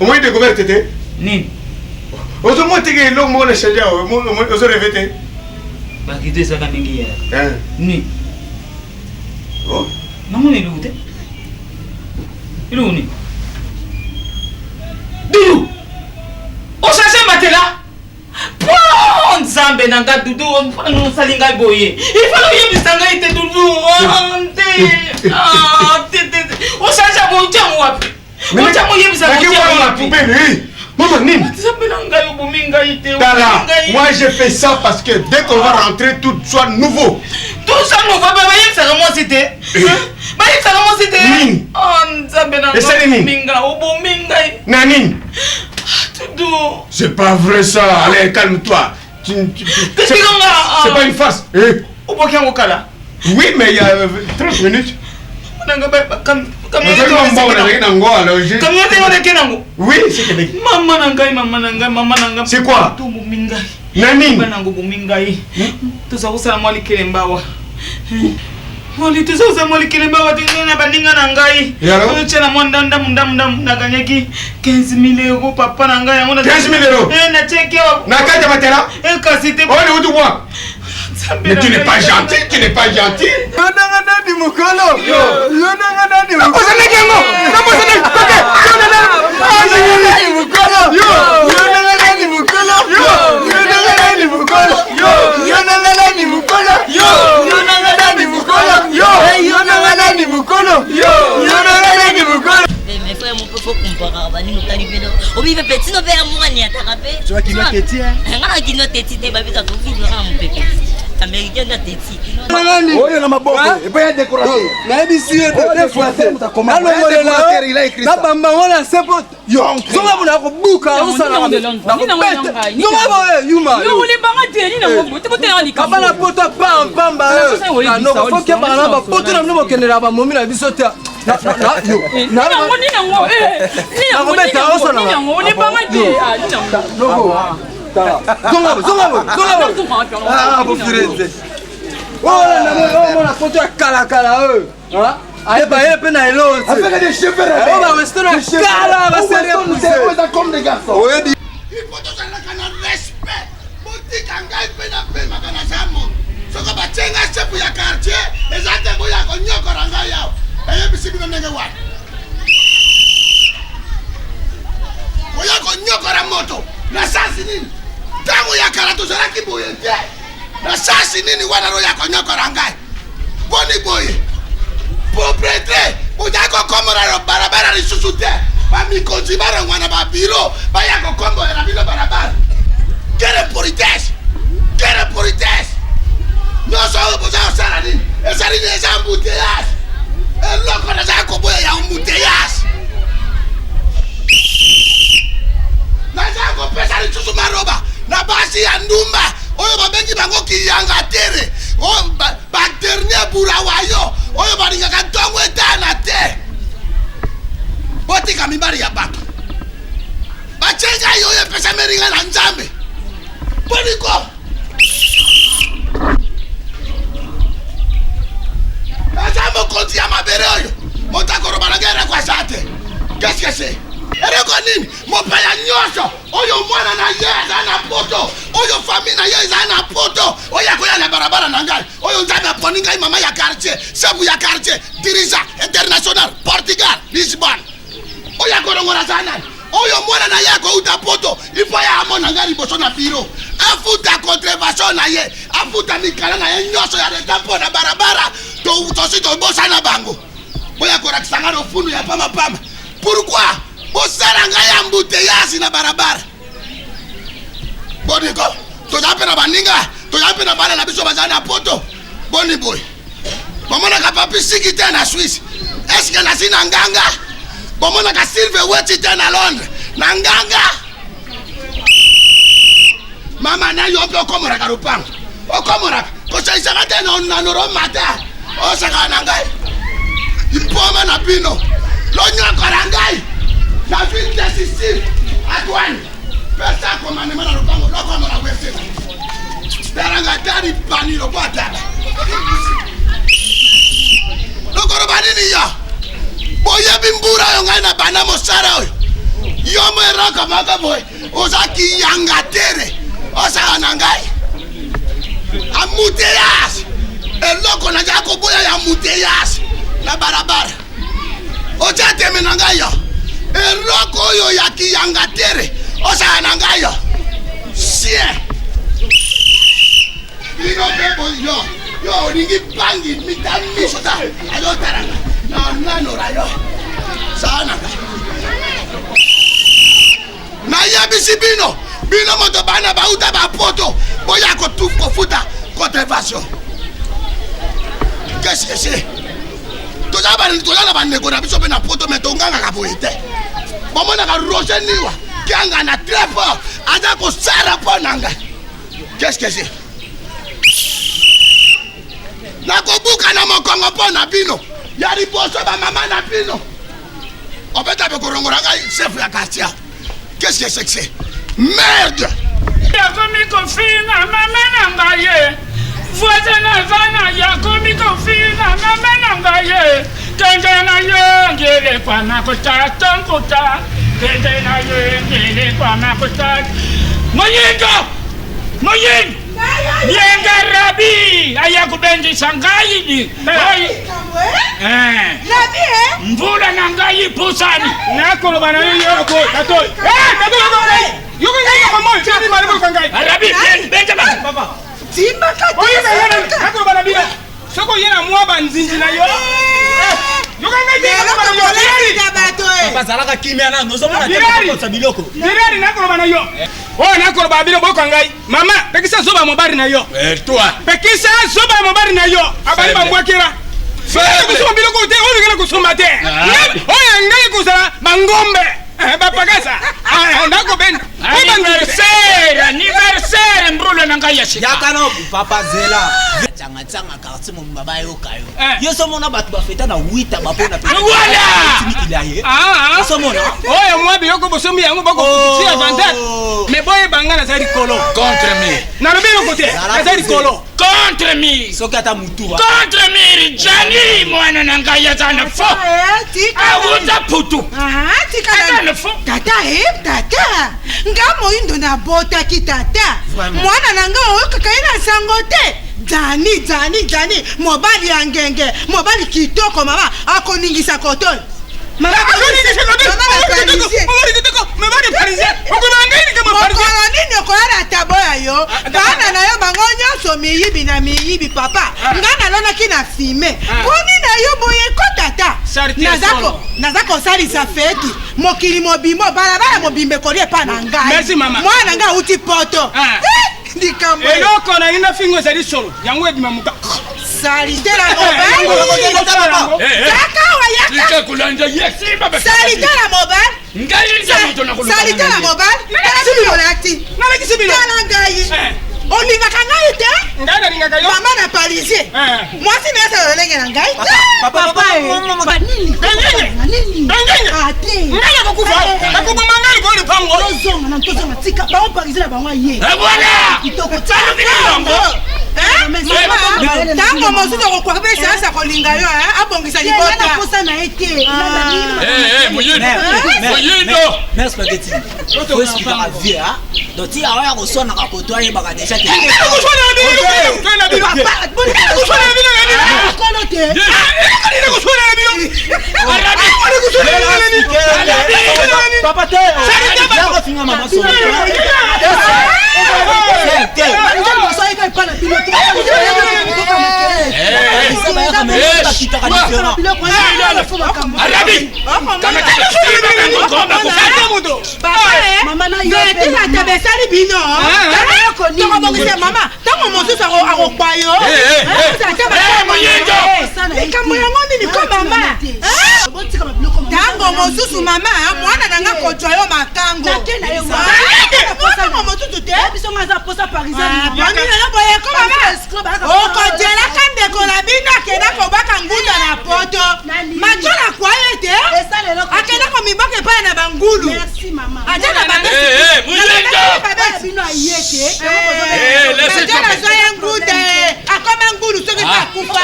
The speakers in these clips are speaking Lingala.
Au moins découvert tété. Ni. Ozo mo tege long mo le changer ozo revêter. Ba kite sa kaningi ya. Ni. Oh. Namu ni lute. Ilu ni. Dudu. O sase matela. Pon zambe nanga dudu on salinga boye. Ifalo yebisanga ite dudu. Ante. O sase bo chamu wapi? Moi j'ai fait ça parce que dès qu'on va rentrer tout soit nouveau. Tout ça nouveau, ça comment c'était? C'est pas vrai ça, allez calme-toi. C'est pas une farce. Oui mais il y a 30 minutes. Oui, c'est Québec. C'est quoi? Nani? Mais tu n'es pas gentil, tu n'es pas gentil. Mes frères, mon peu faut comparer. On vit petit, nos pères mourent ni attrapé. Tu vois qu'il y a petit, hein? On a qui nous tétis, t'es pas vite à tout vivre mon pépé. Américain de tétis. Oh, il y a ma bombe. Et pas y a décoration. Mais ici, des fois, il a écrit ça. On a 7 potes. Yo, on va vous bouca. On s'en va de Londres. Non, Yuma. Yo, les baratés, ni na mobo. Tu peux aller quand la poto pam pam ba. Non, faut que par là ba poto na mo kende la ba momi na biso ta. Na yo. Na ni na ngo ni na ngo ni na ngo ni baraté. Ah, ni na ngo. Zonga. Ah, vous firez. Oh là, la photo à cala eux. Hein? Allez, bah, il y a un lot. Avec des cheveux. On va rester dans le cala, va se comme des garçons. Il faut que tu respect. Boutique en gagne, peine ma canasamo. Ce que tu as c'est pour le quartier, et ça te voit à cogner corangaya. Et puis, c'est bien de voir. Voyez cogner coramoto. L'assassin. Tangu ya karatu zara kiboye nte. Na sasi nini wana roya konyoko rangai. Boni boye. Propriété. Ujako komora ro barabara risusute. Ba mikonzi bara wana ba biro. Ba yako kombo ya biro barabara. Quelle politesse. Quelle politesse. Nous sommes pour ça sara nini. Esa nini esa embouteillage. Et loko na za koboya ya embouteillage. Na za ko pesa risusu maroba. Na basi ya ndumba oyo babengi bango kiyanga tere o ba dernier burawayo oyo balinga katongo etana te botika mibali ya baka bachenga yo ye pesa meringa na nzambe boniko nazamo konti ya mabere oyo motakoro balangera kwa sate qu'est-ce que c'est ereko nini mopaya nyonso oyo mwana na ye aza na poto oyo famille na ye eza na poto oyo akoya na barabara na ngai oyo nzambe aponi ngai mama ya quartier sebu ya quartier dirisa international Portugal Lisbon oyo akorongola za nani oyo mwana na ye akouta poto ifo ya amona ngai liboso na biro afuta contravention na ye afuta mikala na ye nyonso ya leta mpo na barabara tosi tobosana bango oyo akorakisanga na ofunu ya pamapama pourquoi bosaranga ya embouteillage na barabara boniko tozape na baninga tozape na bana na biso bazali na poto boni boy bomonaka papisiki te na Suisse eske nasi na nganga bomonaka Silve Weti te na Londres na nganga mama na yo mpe okomoraka lupango okomoraka kosaisaka te na noro mata osaka na ngai impoma na bino lonyakora ngai la ville décisive à douane. Personne comme un élément dans le Congo, là comme on a ouest. Teranga bani le bois d'aba. Le Corobani ya. Boye bimbura yo ngai na bana mosara oyo. Yo mwera maka boy. Ozaki yangatere. Osa nangai. Amuteyas. Eloko na jako boya ya muteyas. Na barabara. Oja teme nangai yo. Eloko yo yaki yangatere. Osa nangai yo. Sie. Bino bebo yo. Yo ringi bangi mitamista. Ayo taranga. Na no rayo. Sana. Na ya bisibino. Bino moto bana ba uta ba poto. Boya ko tu ko futa conservation. Qu'est-ce que c'est? Toza ba ntola na ba negora biso be na poto metonganga ka boite. Bomona ka roche niwa. Kianga na trepo. Aza ko sara ponanga. Qu'est-ce que c'est? Na kobuka na mokongo pona bino. Yari boso ba mama na bino. Obeta be korongoranga chef ya quartier. Qu'est-ce que c'est? Merde! Yakomi kofina mama nangaye. Voisina vana yakomi kofina mama nangaye. Kende na yengele kwa makuta tonkuta. Kende na yengele kwa makuta. Moyingo! Moyingo! Yenga rabi ayakubendi sangai ni. Rabi Mvula nangai pusani. Nakolo bana yoko tatoi. Tatoi. Yuko ngai kwa moyo chini mali kwa ngai. Rabi benja papa. Timba kati. Oye bana nakolo bana bila. Soko yena mwaba nzinzi na yo. Yuko ngai kwa moyo. Papa zalaka kimya na nozo mona teko kwa biloko. Birari nakolo bana yo. Oh nakolo bana bila boko ngai. Mama pekisa zoba mobari na yo. Toi. Pekisa zoba mobari na yo. Abali bambwakira. Kusoma biloko te oyo kusoma te. Oyo ngai kusala mangombe. Bapagasa. Ndako ben. Anniversaire mbrulo na ngai yashika. Yakano papa zela. Changa karti mo baba yo kayo. Yo somo na batu bafeta na 8 bapona pe. Voilà. Somo na. Oyo mwa biloko bosomi yango bako kutia avantage. Mais boye bangana zali kolo. Contre me. Na lobi lokote. Zali kolo. Contre me. Soki ata mutuwa. Contre me Jani mwana na ngai yazana fo. Awuta putu. Tika na fo. Tata tata. Nga moindo na bota ki tata. Mwana nanga oyo kakaina sango te. Jani mobali ya ngenge mobali kitoko mama akoningisa kotoni mama akoningisa kotoni mama parisien okonangeni kama parisien nini okoyala taboya yo bana na yo bango nyonso miyibi na miyibi papa ngana lona kina filme poni na yo boye ko tata nazako salisa feti mokili mobimbo balabala mobimbe kolie pa na ngai mwana nga uti poto Ndikamwe. Eloko na ina fingo zali solo. Yango ebima muka. Salitera mobile. Kaka wayaka. Nika kulanja yesi baba. Salitera mobile. Ngai nja moto na kulanja. Salitera mobile. Sibilo lati. Nala kisibilo. Kana ngai. Olinga kangai te? Ndana linga kayo. Mama na parisien. Mwasi nesa lolenge na ngai. Papa. Nini? Nini? Ate. Ngala kokufa. Akuba mangali ko lipango. Zonga na ntozo matika. Ba parisien ba ngwa ye. Voilà. Kitoko tsala bilongo. Tango mosusu kokwa pe sasa kolinga yo abongisa libota. Na kosa na ete. Moyindo. Merci spaghetti. Faut expliquer à vie hein. Donc il y a un reçu na kotoa ye baka déjà que. Papa te. Tango mosusu mama mwana nanga kotwa yo makango tango mosusu te biso ngaza posa parisien bani na boye ko mama okotela kande ko la bina kena ko baka ngunda na poto machola kwaye te akena ko mibake pa na bangulu merci mama ajana baba baba bino ayete laisse zoya ngude akoma ngulu soki pa kufa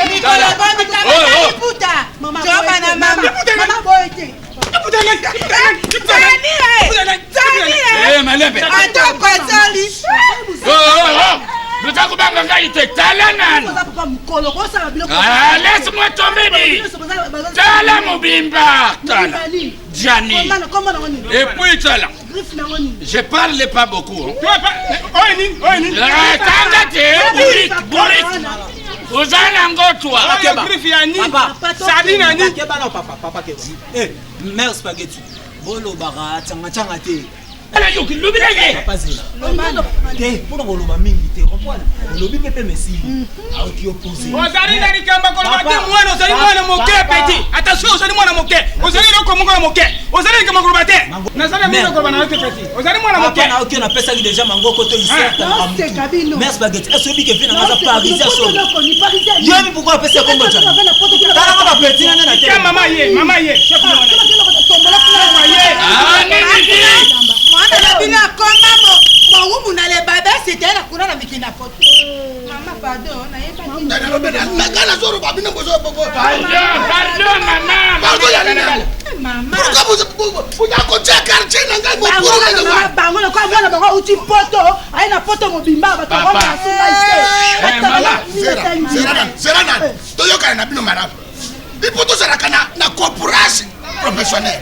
mikolo bani kama puta mama joba na mama boye te Malembe. Attends, Bazali. Nous avons ngai te talanan. Laisse-moi tomber. Tala mobimba. Tala. Gianni. Et puis tala. Je parle pas beaucoup. Vous allez en toi. Papa, mère spaghetti. Bolo bara, tchanga te. Ala yoki lubilaye. Papa zela. Te, pour le loba mingi te, comprendre. Lobi pepe messi. A qui opposé. Ozali na likamba ko mate mwana ozali mwana moke petit. Attention ozali mwana moke. Ozali loko mwana moke. Ozali likamba ko mate. Nazali mwana ko bana yote petit. Ozali mwana moke. Papa na oki na pesa déjà mango koto isata. Mère spaghetti. Est-ce que bike vina ngaza parisien so. Yemi pourquoi pesa kombo cha. Tala ko petit na te. Mama ye. Chef mwana. Mama ye. Ah nini. Mwana na bina koma mo na le baba c'était la kuna na mikina poto. Mama pardon na yeba. Na kana zoro babina bozo bobo. Pardon maman. Pardon ya nini? Mama. Pourquoi vous ko check quartier na ngai mo pour na ngwa. Bango na kwa mwana bango uti poto, aina poto mo bimba ba to kwa suma iste. Serana. Toyo kana na bino marabu. Ipoto seraka na corporation professionnel.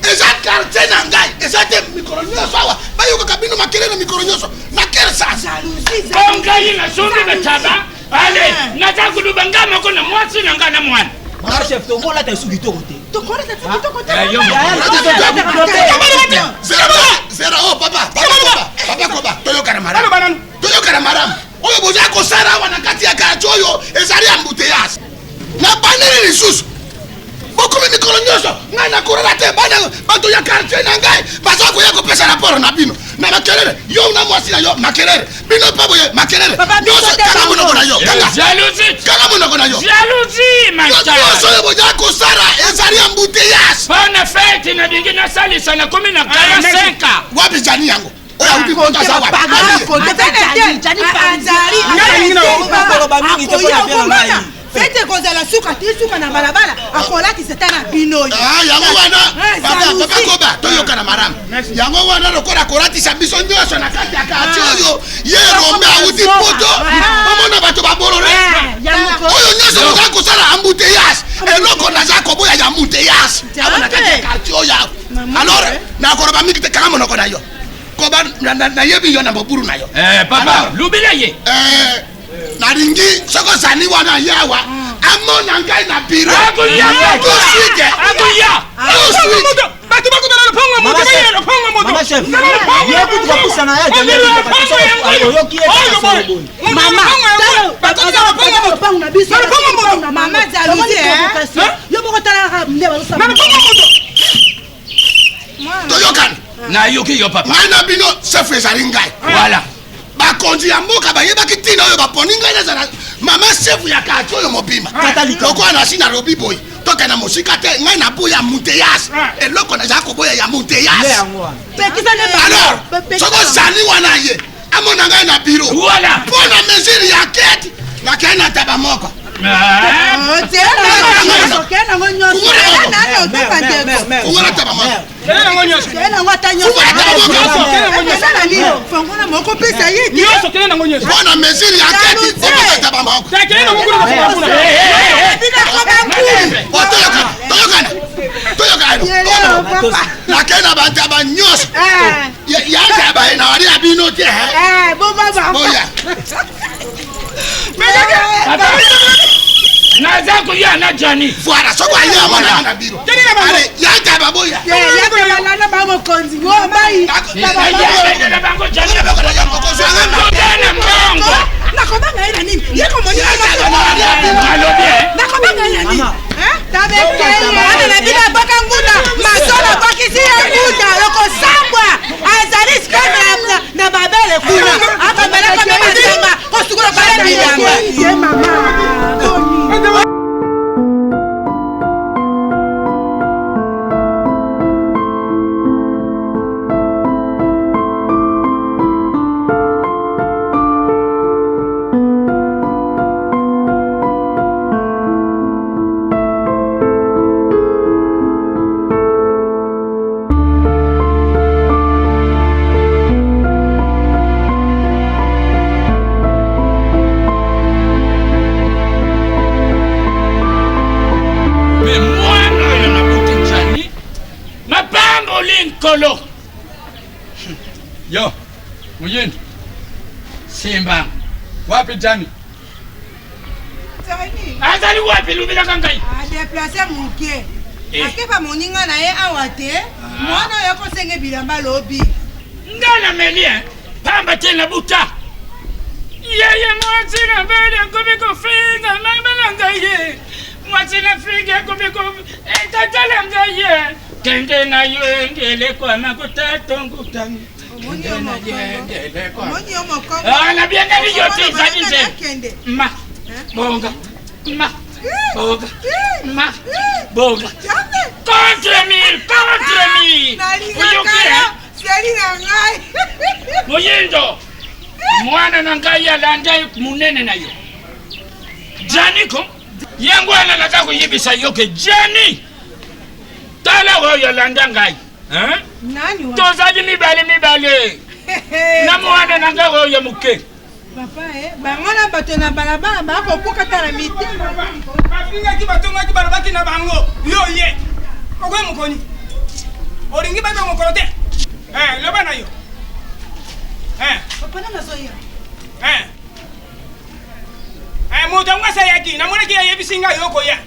Eza quartier na ngai, eza te mikoronyoso awa. Bayo ka kabino makere na mikoronyoso. Na kere sasa. Kongai na songe na taba. Ale, nataka kudubanga mako na mwasi na ngana mwana. Mama chef to mola ta sugi to kote. To kore ta sugi to kote. Zera oh papa. Papa koba. Toyo kana maram. Oyo boza ko sara wana kati ya kacho oyo ezali ambuteyas. Na banere lisusu. Boko mi mikolonyoso ngana kurala te bana bato ya quartier na ngai baza ko yako pesa rapport na bino na makelele yo na mwasi na yo makelele bino pabo ye makelele nyoso kanga muno na yo kanga muno na yo jalousie masta nyoso yo boja ko sara ezali ambuteyas bana fete na bingi na sali sana 15 wapi jani yango oya ubi ko ta sawa Fete kozala suka na balabala akola ki setana bino. Yango wana papa koba toyoka na maramu. Yango wana lokola korati sabiso nyoso na kati ya kati oyo ye rombe auti poto. Mama bato babolore. Oyo nyoso za kosala ambuteyas. Eloko na za koboya ya ambuteyas. Abana kati ya kati oyo. Alors na koroba mingi te kama monoko na yo. Koba na yebi yo na moburu na yo. Papa lubila ye. Naringi soko sani wana yawa amona ngai na biro akuya batu bako na pongo moto mama chef ye kutu kwa kusana ya jamii yo kie mama batu za pongo na biso mama jalousie yo moko tala mne ba sa toyokan na yoki yo papa na bino chef ezali ngai voilà bakonzi ya mboka bayebaki ntina oyo baponi ngai nazala mama sefu ya kati oyo mobima lokola nasi na lobi boyi toke na mosika te ngai naboya muteyas eloko nazala koboya ya muteyas alors soko zali wana ye amona ngai na biro mpo na mesure ya kete nakei na taba moko wana mesiri ya keti okokataba moko toyokana nakei na bataba nyonso yataba na wali ya bino te boya naza kuya na jani voilà soko aye amona na biro ale yataba boya na bango konzi wo mai na bango jani na bango nakobanga ina nini yeko moni nakobanga ina nini tabekele na bina baka nguna masola bakisi ya nguna loko sambwa azali skana na babele kuna akambala kama masamba kosukula pale bilamba ye mama Olinkolo. Yo, Muyendo. Simba. Wapi Jani? Jani. Azali wapi lubila kangai? Déplacer mon pied. Akepa moninga na ye awate. Mwana yako senge bilamba lobi. Ngala melia. Pamba tena buta. Yeye mwatina bele kubiko finga mama ngaye. Mwatina finga kubiko etatala ngaye. Kenge na yengele kwa makuta tongutangi. Na bianga ni yote zanize. Ma. Bonga. Ma. Bonga. Ma. Bonga. Contre mi. Muyendo. Mwana nangai alanda munene nayo. Jani ko. Yangu anataka kuyibisa yoke Jani. Tala wewe alanda ngai. Nani wa? Tozaji mibale. Na mwana nanga wewe muke. Papa bangona bato na balabala bako kokata na miti. Bafinga ki batonga ki balabaki na bango. Yo ye. Kokwe mukoni. Oringi bato mukorote. Loba na yo. Papa na zoya. Moto ngasa yaki na mwana ki yebisinga yoko ya.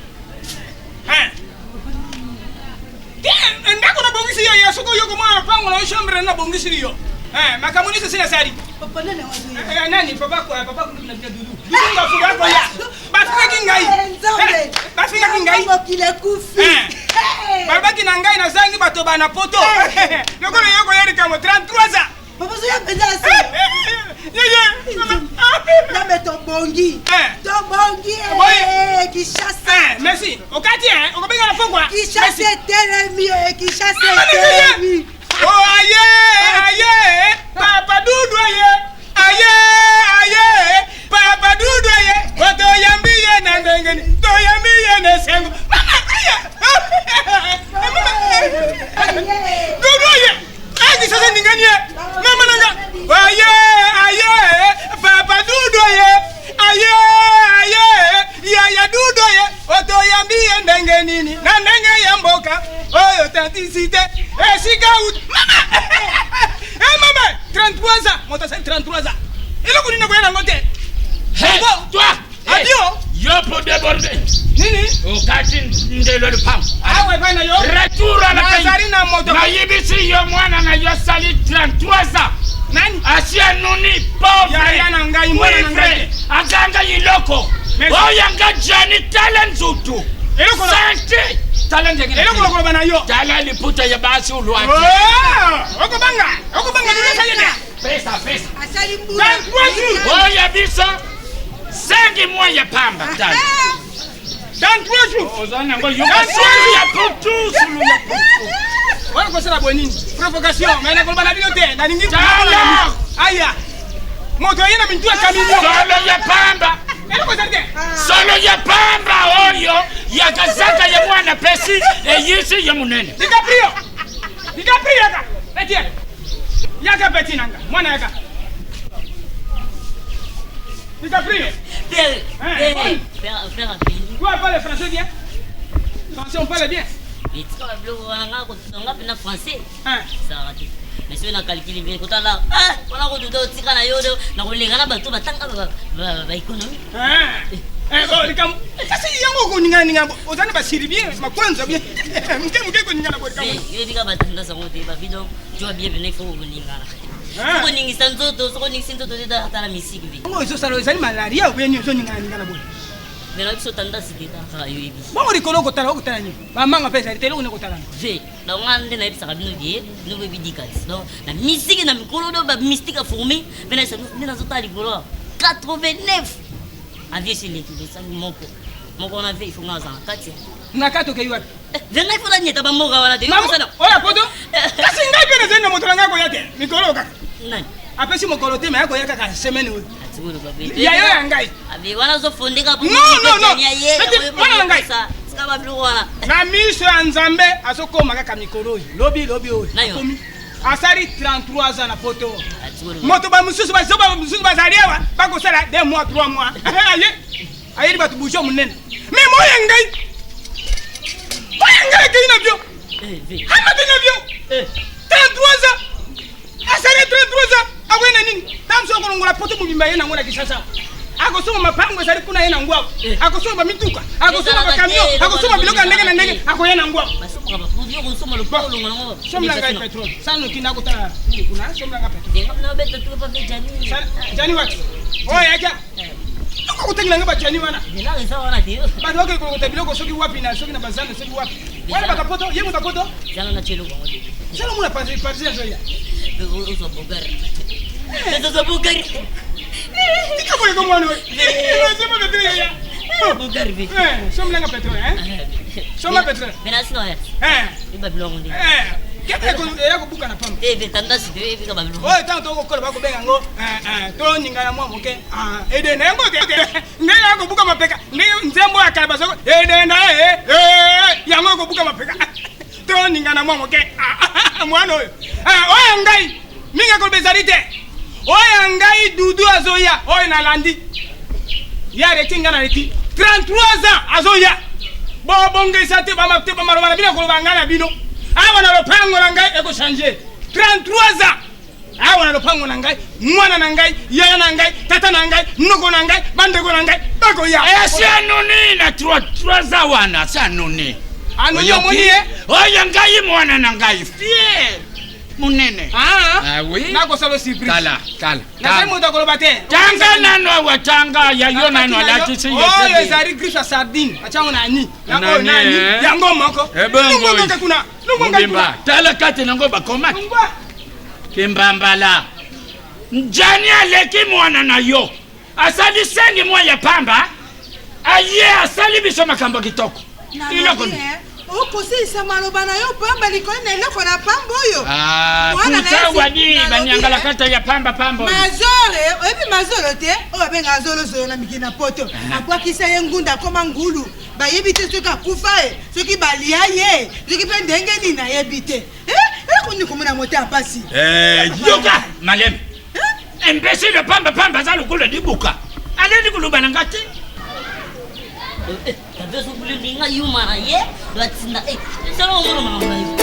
Ndako na bongisi yo ya soko yoko mwana pango na shombre na bongisi yo. Makamunisi sina sari. Papa na wazoya. Nani papa kuna dudu. Dudu ngafuga kwa ya. Bafika kingai. Bafika kingai. Kile kufi. Babaki na ngai na zangi bato bana poto. Lokolo yoko yeri kamo 33 ans. Papa zoya peza asi. Na beto bongi. Kishasa. Merci. Okati okobenga na pokwa. Kishasa telemi. Oh aye. Papa dudu aye. Papa dudu aye. Oto yambiye na ndengeni. To yambiye na sengo. Dudu aye. Aji sasa ndinganie. Mama nanga. Aye. Papa dudu aye. Ya dudu aye. Oto yambiye ndengenini. Na ndenge ya mboka. Oyo tantisite. Sika out. Mama. 33 ans. Mota 33 ans. Ilo kunina kwa na ngote. Hey, toi. Adio. Yo pour déborder. Nini? Okati ndelo le pam. Awe bana yo. Retour à la pays. Na yibisi yo mwana na yo sali 33 ans. Nani? Asia nuni pauvre. Ya na ngai mwana na ngai. Aganga yiloko. Oyanga Jani talent zutu. Ilo kono. Santi. Talent ngene. Ilo kono bana yo. Tala liputa ya basi ulwati. Okobanga ndio sayena. Pesa. Asali mbura. Oya bisa. Sengi moya pamba tala. Dans 3 jours. Ozana ngo yo. Sulu ya putu. Wana kosela bonini. Provocation. Mais na kolbana bilote. Na ningi. Tala. Aya. Moto yena mintua kamilio. Solo ya pamba. Solo ya pamba oyo ya kazaka ya mwana pesi eyisi ya munene. Dikaprio yaka. Betia. Yaka betinanga. Mwana yaka. Dikaprio. Faire un pays. Tu parles français bien? Français on parle bien. Mais tu vois on a français. Ça va. Mais si on a calculé bien quand là on a redodo tika na yodo na kolengana bato batanga ba économie. Likam. Sasa yango kuninga ninga ozana basiri bien makwanza bien. Mke kuninga na boka. Yo dika batanda sa ngote ba bidon tu vas bien venir faut kuninga. Ko ningi sanzoto so ningi sinto da tala misiki bi. Ngo iso salo zali malaria ubeni zo ninga na boka. Mena biso tanda sidita ka yo ibi. Ba uri kolo ko tala ni. Ba manga pesa ritelo une ko tala. Ve, na ngande na ibisa kabino die, no be bidikati. Donc na misiki na mikolo do ba mystique formé, mena sa na zota ligolo 89. Avie chez les tout ça moko na ve il faut ngaza kati. Na kato ke yuwa. Venga il faut la nyeta ba moga wala de. Oya poto. Kasi ngai pena zenda moto ngako yake. Mikolo ka. Nani? Apesi mokolo te ma yako yaka ka semaine we. Atsugulu ba be. Ya yo ngai. Abi wana zo fondeka po. No. Wana ngai. Skaba blu wana. Na miso ya Nzambe azokoma kaka mikolo. Lobi oyo. Komi. Asari 33 ans na poto. Moto ba mususu ba zaliwa ba ko sala 2 mois 3 mois. Aye ba tubujo munene. Me moya ngai kina bio. Hama tena bio. sumu bimba yena ngona kisasa. Ako soma mapango sari kuna yena ngwa. Ako soma mituka, ako soma makamio, ako soma biloka ndenge na ndenge, ako yena ngwa. Basuka bafudio ko soma lokolo ngalo. Somla ngai petrol. Sano kinako ta kuna somla ngai petrol. Na beta tu pa jani. Jani wati. Oya aja. Ko kutenga ngaba jani wana. Bila ngisa wana dio. Ba doke ko tabiloko soki wapi na soki na bazana soki wapi. Wala bakapoto, yemu kapoto. Jana na chelo kwa ngode. Sala muna partir zoya. Uzo bugari. Uzo bugari. Tika boy ko mwana. Sema bebe ya. Bugari vi. Somla nga petrol Soma petrol. Mena sino ya. Iba bilongo ndi. Kete ko era ko buka na pamba. Tandasi de ka babilo. Oh, tanto ko kola ba ko benga ngo. To ninga na mwa moke. Ede na ngo ke. Ngela ko buka mapeka. Nzembo akaba soko. Ede na ya ngo ko buka mapeka. To ninga na mwa moke. Mwana oyo. Oya ngai. Minga ko bezarite. Oya ngai dudu azoya. Oya na landi. Ya reti ngana reti. 33 ans azoya. Bonge sate ba mapte ba maroma bina ko bangana bino. Awa na lopango na ngai eko changer. 33 ans. Awa na lopango na ngai, mwana na ngai, yaya na ngai, tata na ngai, noko na ngai, bandeko na ngai. Bako ya. Si anoni na 3 ans wana, si anoni. Anoni omoni Oya ngai mwana na ngai. Fier. Munene. Oui. Na ko salo surprise. Kala. Na sema utakoloba te. Tanga nano wa tanga ya yona no la tisi yete. Oh, les ari griffe sardine. Achango na ni. Yango na ni. Yango moko. Ebongo. Kuna. Ngomba. Tala kate nango bakoma. Kimbambala. Njani aleki mwana na yo. Asali sengi mwa ya pamba. Aye asali biso makambo kitoko. Iloko. Okosisa maloba na yo pamba likoni na eloko na pamba oyo. Kuta wadi banyangala kata ya pamba. Mazore, oyebi mazoro te, oyo benga zolo na mikina poto. Apwakisa ye ngunda koma ngulu. Bayebi te soki akufa soki balia ye, soki pe ndenge nini nayebi te. Ekoni komona mote apasi. Yoka, malem. Imbécile pamba za lukulu dibuka. Aleni kulubana ngati. Kabisa kulinga yuma na ye, watsinda sala ngoro mama hivi.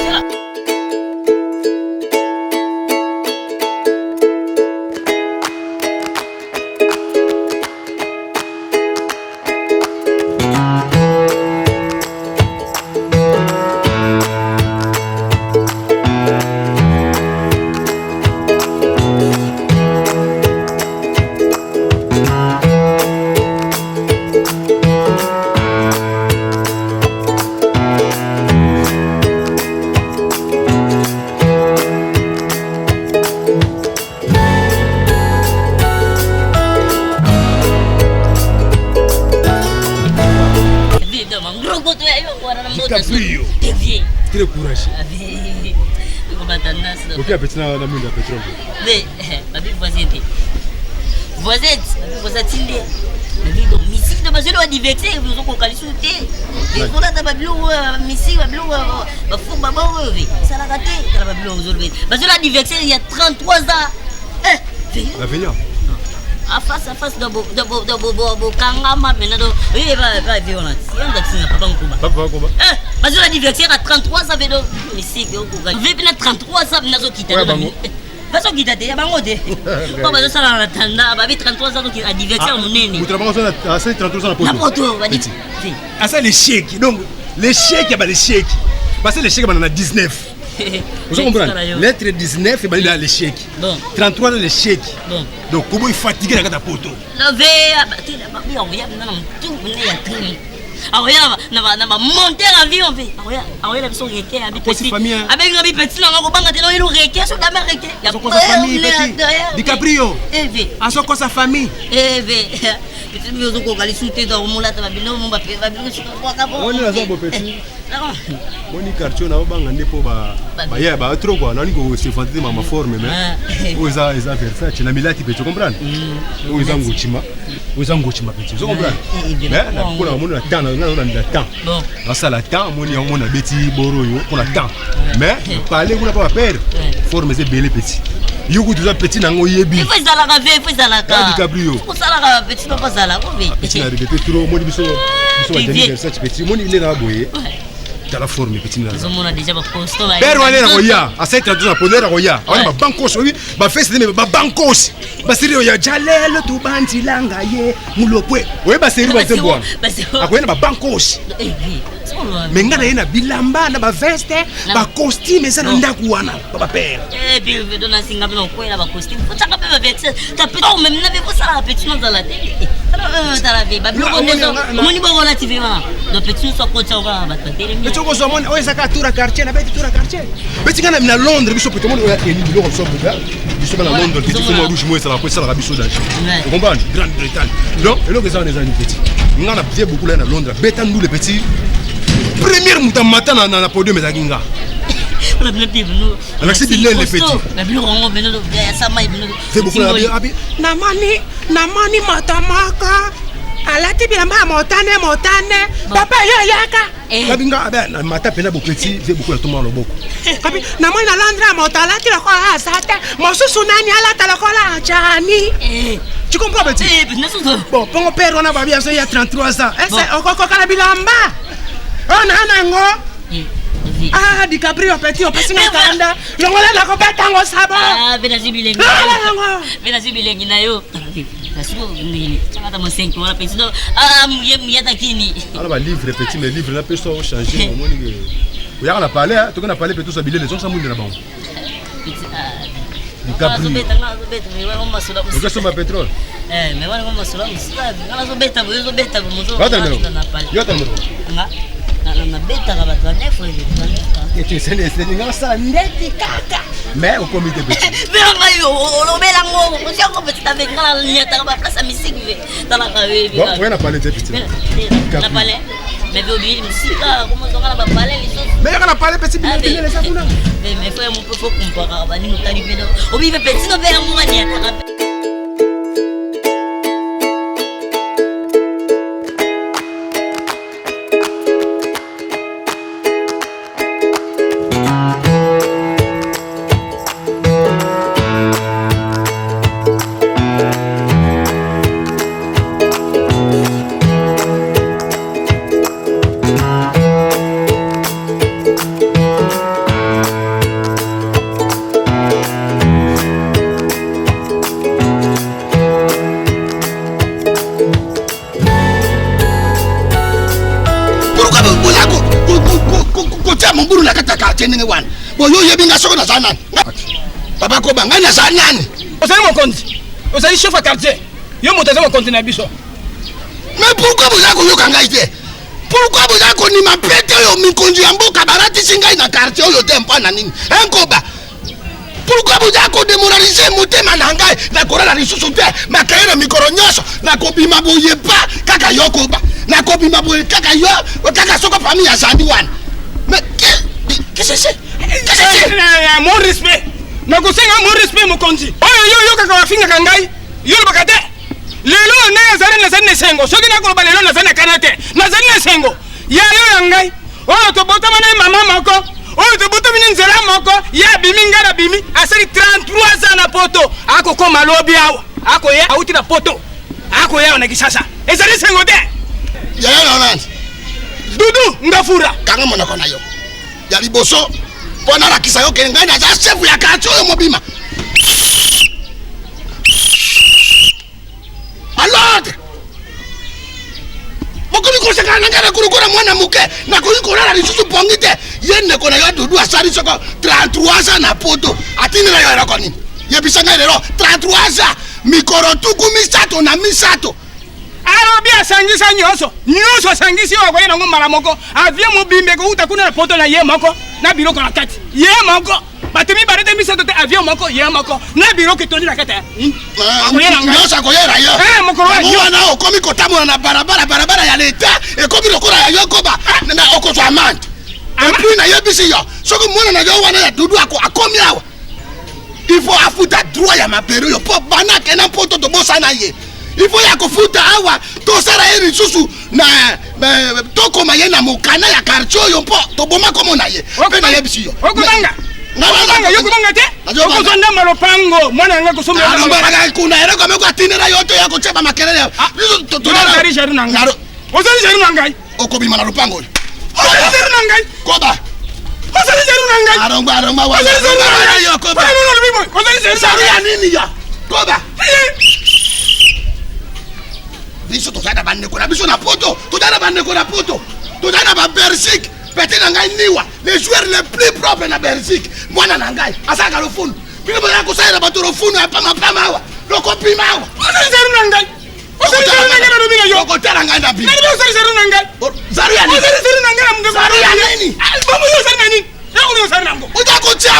Très courageux. Ok, petit na monde à pétrole. Mais babi voisine. Voisine tinde. Babi do misi de bazelo a divertir, vous ont kokalisu te. Et pour la babi misi babi ba fou baba oui. Ça la gâté, ça la babi aujourd'hui. Bazelo a divertir il y a 33 ans. L'avenir. À face de Kangama maintenant va violence. Papa parce que la divertir à 33 ans veut mais si que on 33 ans nazo quitter parce que quitter ya bango de on va ça la tanda ba 33 ans donc à divertir monene vous travaillez à 33 ans la poto va dire à ça les chèques donc les chèques ba les chèques parce que les chèques on a 19. Vous comprenez? Lettre 19 et bah les chèques. 33 les chèques. Donc comment il fatigue la gata poto? Le verre, tu n'as pas bien non tout venir à traîner. Ah ouais, na monter en vie on fait. Ah ouais, la personne qui est habitée famille. Avec un petit là on va banga tellement il requête sur la mer requête. Il y a son sa famille petit. DiCaprio. En son sa famille. Petit mieux ko kali souté dans mon lata babino mon papier babino sur quoi capot. On est là ça petit. Moni quartier na banga ndepo ba ya ba trop quoi nani ko se fantine ma forme mais oza Versace na milati pe tu comprends oza ngochima pe tu comprends mais na pour la mona temps na temps na ça la temps moni on a beti boroyo pour la temps mais parler on n'a pas peur forme c'est belle petit yuko tu petit na ngoyebi il faut ça la faire il faut ça la ka DiCaprio faut ça la petit pas ça la ko petit na répéter trop moni biso Versace petit moni il est na boye T'as la forme petit là. On a déjà pas costaud. Père on est là koya, à 7:30 na poder koya. On a bankos oui, ba fesse mais ba bankos. Ba sérieux ya jalelo tu banzilanga ye mulopwe. Oui ba sérieux ba tembo. Akoyena ba bankos. Mais ngana yena bilamba na ba veste, ba costume ça ndaku wana ba père. Puis je donne un signe pour quoi là ba costume. Faut ça pas avec ça. T'as peut même n'avez pas ça petit dans la télé. Dans la vie, ba on y bon relativement. Donc petit soit content va ba télé. Mais tu vois ça mon ouais ça tour quartier na bête tour quartier. Petit kana na Londres biso peut monde ya ni bilo so buga. Biso na Londres petit fond rouge moi ça la quoi ça la biso dans. Tu comprends? Grande-Bretagne. Donc et là que ça on est amis petit. Ngana bien beaucoup là na Londres. Bêta nous les petits. Première matin na podium za kinga. On a bien nous. On accepte les petits. La bio on ben nous ça mai ben. C'est beaucoup la bien abi. Na mani matamaka. Alati bilamba motane papa yo yaka kabinga ben mata pena bo petit fait beaucoup tout monde beaucoup kabi na moi na Londres motala ti la ko asate mosusu nani alata la ko la jani tu comprends petit bon pongo père on a babia so il y a 33 ans est okoko kala bilamba ona nango ah DiCaprio petit on passe na kanda longola la ko betango sabo ah benazi bilengi na yo Nasuko ni chakata mo 5 wala petit do muye takini ala ba livre petit mais livre na peut changer au moins ni oya na parler to kana parler petit so bilé les gens ça mouille na bon DiCaprio mais wala ngoma sula o que ma pétrole mais wala ngoma sula ngala zo beta mozo yo tamero na beta ka batwa nefo et tu sais les ngala ça ndeti kaka mais au comité petit mais ngayo lo bela ngo ko sia ko petit avec ngala nyata ka place musique dans la cawe bon on a parlé de petit na parler mais bien musique comment on va parler les choses mais on a parlé petit bien les ça mais frère mon peu faut comparer ba ni no tali pedo o vive petit no bela ngo nyata Boyo yebinga soko na zanani. Papa ko banga na zanani. Osali mon compte. Osali chef à quartier. Yo motaza mon compte na biso. Mais pourquoi vous avez yo kanga ite? Pourquoi vous avez koni mapete yo mikonzi ya mboka barati singai na quartier yo tempa na nini? Enkoba. Pourquoi vous avez démoraliser motema na ngai na korala lisusu te makayela mikoro nyoso na kobima boye pa kaka yokoba. Na kobima boye kaka yo kaka soko famille ya Zandi wana. Mais qu'est-ce que c'est? Mon respect. Nakosenga mon respect mokonzi. Oyo yo kaka wafinga kangai. Yo bakate. Lelo na zane sengo. Soki na koloba lelo na zane kanate. Na zane sengo. Ya yo yangai. Oyo to botama na mama moko. Oyo to botama ni nzela moko. Ya bimi ngara bimi. Asali 33 ans na poto. Ako koma lobi awa. Ako ye auti na poto. Ako ya na kisasa. Ezali sengo te. Ya na nani? Dudu ngafura. Kanga mona kona yo. Ya liboso. Pona la kisa yo kenga na za chef ya quartier yo mobima. Alors Bokoni ko seka na ngara kurukura mwana muke na ko ikora la lisusu pongite yenne kona yo dudu asari soko 33 ans na poto atini na yo rakoni yebisanga lero 33 ans mikoro tuku misato na misato Arabi asangisa nyoso sangisi wa kwa ngo mara moko avie mobimbe ko utakuna na poto na ye moko na biro ko na kati ye moko batemi barete misato te avie moko ye moko na biro ke toni na kati nyoso ko yera yo moko wa yo na okomi ko tamu na barabara ya leta e komi lokora ya yokoba na okozo amand puis na yebisi yo soko mwana na yo wana ya dudu akomi awa il faut afuta droit ya mapero yo po bana ke na poto to bosa na ye il faut ya kofuta awa to sara eri susu na toko mayena mokana ya quartier yo po to boma komo na ye pe na yebisi yo okubanga yo kubanga te okozonda malopango mwana nga kusomba na mbara kuna ere ko meko atinera yo to ya ko cheba makelele to to na rizari nanga ozari jari nanga okobima na lopango osaliseri na ngai Koba. osaliseri na ngai Arongba wa. osaliseri na ngai Yo koba. osaliseri na Sari ngai ya nini ya? Koba. Biso tozana bandeko na biso na poto. Tozana bandeko na poto. Tozana ba Belgique. Pete na ngai niwa. Les joueurs les plus propres na Belgique. Mwana na ngai. Asaka lo funu. Bino ba ko saira ba toro funu ya pama wa. Loko pima wa. osaliseri na ngai osaliseri na ngai na lobina yo Loko tera ngai na bi. nani osaliseri na ngai Zaru ya nini? osaliseri na ngai na mnge Zaru ya nini? bomo yo osali na nini yango ni osali nango Utakutia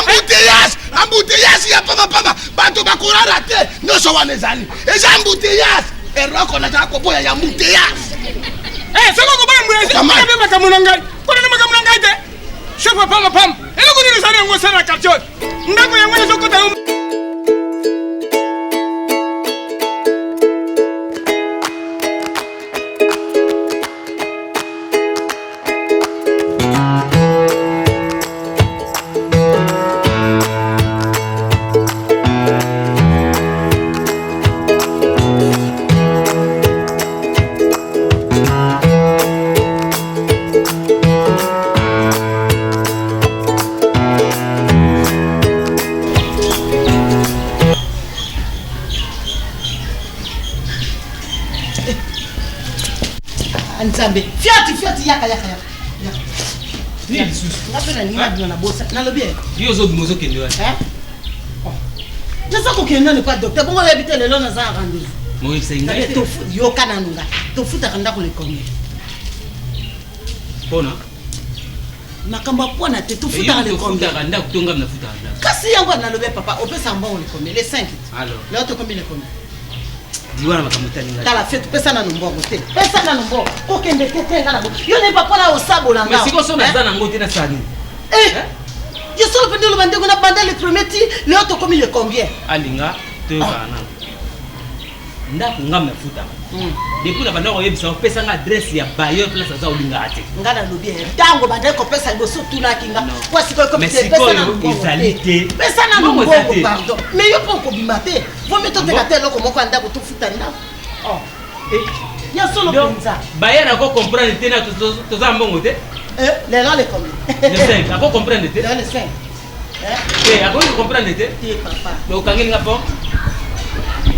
embouteillage ya pama bato bakurara te nyonso wana ezali eza embouteillage eroko na taka koboya ya embouteillage soko koboya mbuyebe makambo na ngai konani makambo na ngai te chef pama eloko nini osali yango osali na quartier ndako yango ezokota Nzambe fiati yaka ngapena nina bino na bosa nalobi yo ozo kende wa naza kokende nani kwa docteur bongo yebite lelo naza na rendez-vous moyebisa ngai yoka nanu nga tofutaka ndako lekomi mpona makambo apona te tofutaka lekomi ndako tonga mnafutaka ndako kasi yango nalobi papa opesa mbongo lekomi le 5 alors leo tokomi lekomi diwana makambo talinga tala fe topesa nanu mbongo te pesa nanu mbongo kokende te te nga na bo yo ne papa na osabola nga mais siko so naza nango te na sani yo solo pende lo bandeko na banda le premier ti leo tokomi le combien alinga toyokana nano ndako nga mnafutaka depuis na banda koyebisa opesa nga adresse ya bailleur place aza olingaka te nga nalobi ntango bandeko kopesa liboso tunaki nga po sikoyo ezali te pesa nanu mbongo pardon mais yo mpo okobima te vomi toteka te eloko moko ya ndako tofuta ndako ya solo mpenza bailleur ako comprendre te na toza mbongo te lelo lekomi le 5 ako comprendre te lelo le 5 akoki comprendre te papa mais okangeli nga porte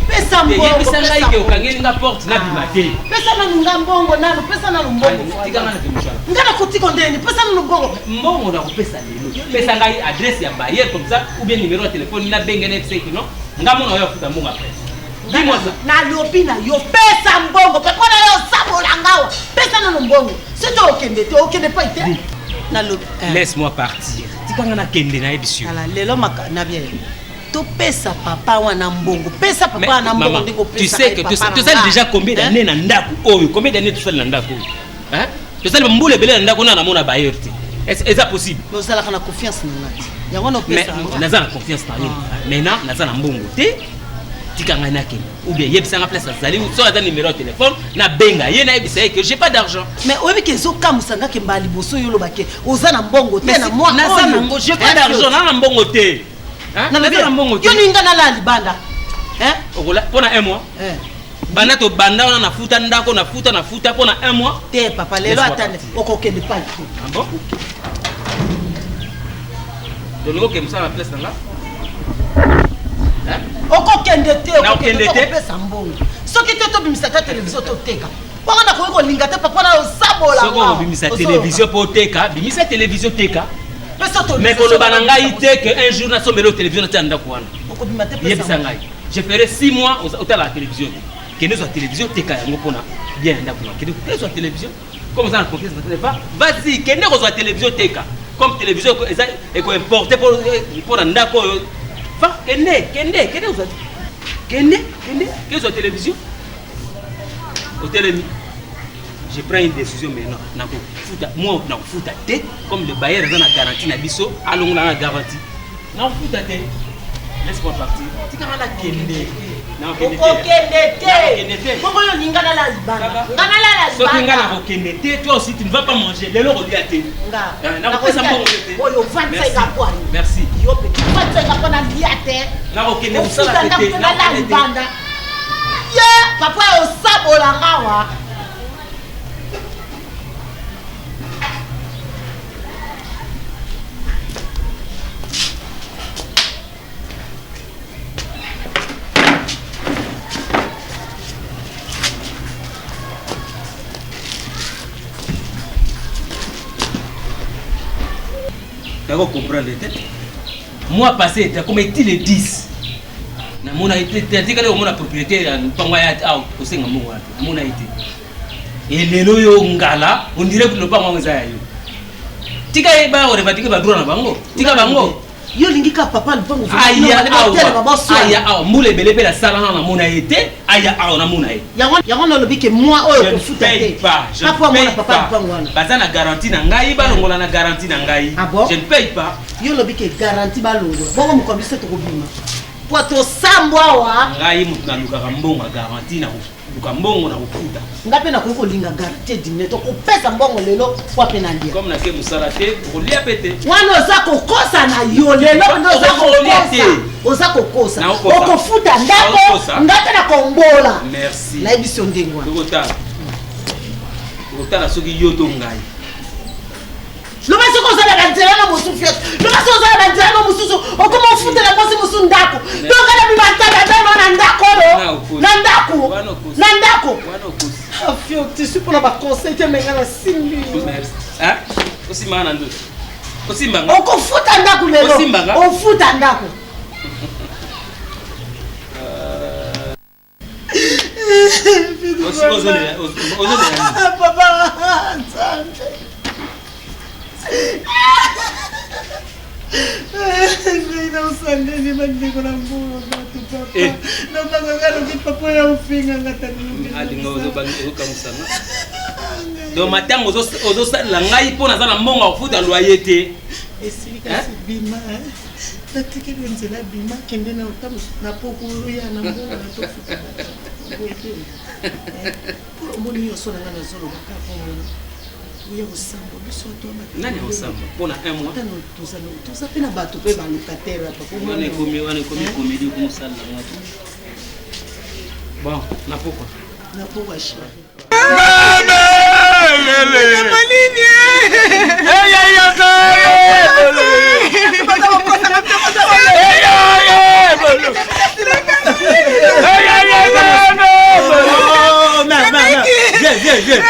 pesa mbongo yebisa ngai ke okangeli nga porte nabima te pesa nanu nga mbongo nanu pesa nanu mbongo nga na kotiko ndeni pesa nanu mbongo mbongo na kopesa lelo pesa ngai adresse ya bailleur comme ça ou bien numéro ya téléphone nabenge na ebisaki no nga mona oyo afuta mbongo après dis-moi ça nalobi na yo pesa mbongo pe mpona yo osabola ngawa pesa nanu mbongo soki okende te okende pa ite nalobi laisse-moi partir tikanga nakende nayebi yo ala lelo na bien topesa papa wana mbongo pesa papa wana mbongo ndenge opesa tu sais que tosali déjà combien d'années na ndako oyo combien d'années tosali na ndako oyo tosali bambula ebele na ndako na mona bailleur te eza possible ozalaka na confiance na ngati yango nopesa naza na confiance na yo maintenant naza na mbongo te tikanga nakende ou bien yebisanga place azali so aza numéro ya téléphone nabenga ye nayebisa ye que j'ai pas d'argent mais oyebi ke ezokamusa ke mbala liboso yo olobake oza na mbongo te na mwa naza nango j'ai pas d'argent na mbongo te yo ninga nala libanda mpona un mois banda tobanda wana nafuta ndako nafuta mpona un mois te papa lelo atane okokende pa bon dolingo okende mosala na place nanga okokende te okopesa mbongo soki te tobimisaka televizio toteka bongo nakoki kolinga te papa na osabola soko obimisa televizio mpo oteka bimisa televizio teka mais koloba na ngai te que un jour nasombeli o télévision natia ndako wana yebisa ngai je ferai 6 mois otala la télévision kende zwa télévision teka yango mpona bien ndako wana kende zwa télévision comme oza na confiance na tele vas-y kende kozwa télévision teka comme télévision eza ekoimporte mpona ndako oyo va kende ozwa kende kozwa télévision otelemi je prends une décision maintenant nakofuta moi nakofuta te comme le bailleur eza na garantie na biso alongola na garantie nakofuta te laisse-moi partir tikanga nakende okende te bongo yo ninga nala libanda nga nalala libanda soki nga nakokende te toi aussi tu ne vas pas manger lelo kolia te nakopesa mbongo te oyo vantseka kwani merci yo pe vantseka mpona lia te nakokende kosala te nala libanda ye papa osabola ngawa D'accord, comprendre. Moi, passé, tu as comme été le 10. Na mona été, tu as dit que le monde propriétaire, au sein de mon été. Et les loyaux ngala, on dirait que le pas moi ça yo. Tika eba ore batike ba droit na bango. Tika bango. Yo lingika papa le bango. Aya awa mule belebe la sala na mona été, aya awa na mona été. Yango na lobi que moi oyo ko futa te. Je ne paye pas. Baza na garantie na ngai ba longola na garantie na ngai. Je ne paye pas. Yo lobi que garantie ba longola. Bongo mo kombisa to ko bima. Po to sambwa wa. Ngai mutu na luka mbongo garantie na mbongo na kufuta. Ngape na ko linga garantie dimne to ko pesa mbongo lelo kwa penandia. Comme na ke musala te, ko lia pete. Wana za ko kosa na yo lelo ndo za ko kosa. Oza ko kosa. Oko futa ndako ngata na kombola. Merci. La émission ndengwa. Kotala soki yo to ngai. Lo basi ko zala banzela na musu fiat. Lo basi ko zala banzela na musu o ko mo futa na kwasi musu ndako. Donc ala bi batala dama na ndako lo. Na ndako. Na ndako. Afio tu suis pour la conseil te menga na simbi. Merci. Hein? Osimba na ndo. Osimba. O ko futa ndako lelo. Osimba. O futa ndako. Papa. Donc matin ozo sala ngai po na za na mbongo afuta loyer te. Esika bima. Natiki nzela bima kende na utamu na pokulu ya na mbongo na tofuta. Pour moni yo sona na zolo bakapo. Oui, au sambo, biso to na. Nani au sambo? Pour un mois. Tout ça pena bato pe ba locataire papa. On est comédie comme ça là. Bon, na pourquoi? Na pourquoi chérie? Viens.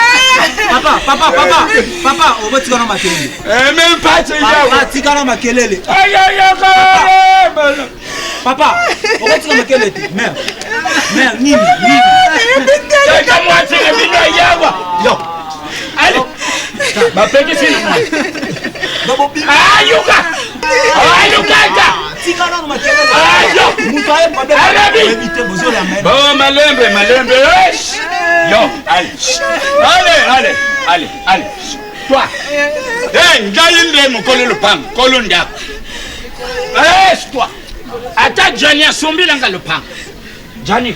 Papa, on va tirer ma makelele. Même pas tirer ma makelele. Papa, on va tirer ma makelele. Mère, nini. T'as moi tirer bino yawa. Yo. Allez. Ma petite fille. Ayuka. Tirer ma makelele. Mutaye madame. Bon, malembe. Yo, allez. Toi. Ngaïndé mon kolo le pang, kolo ndak. Toi. Ata Johnny a sombi langa le pang. Johnny.